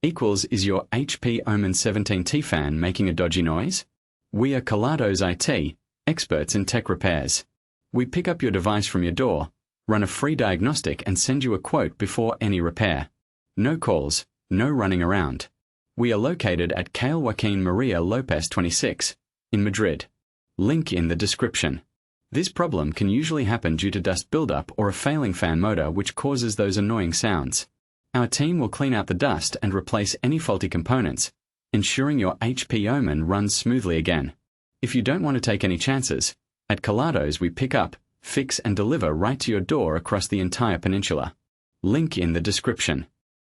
Equals, is your HP Omen 17T fan making a dodgy noise? We are Kelatos IT, experts in tech repairs. We pick up your device from your door, run a free diagnostic and send you a quote before any repair. No calls, no running around. We are located at Calle Joaquin Maria Lopez 26, in Madrid. Link in the description. This problem can usually happen due to dust buildup or a failing fan motor which causes those annoying sounds. Our team will clean out the dust and replace any faulty components, ensuring your HP Omen runs smoothly again. If you don't want to take any chances, at Kelatos we pick up, fix and deliver right to your door across the entire peninsula. Link in the description.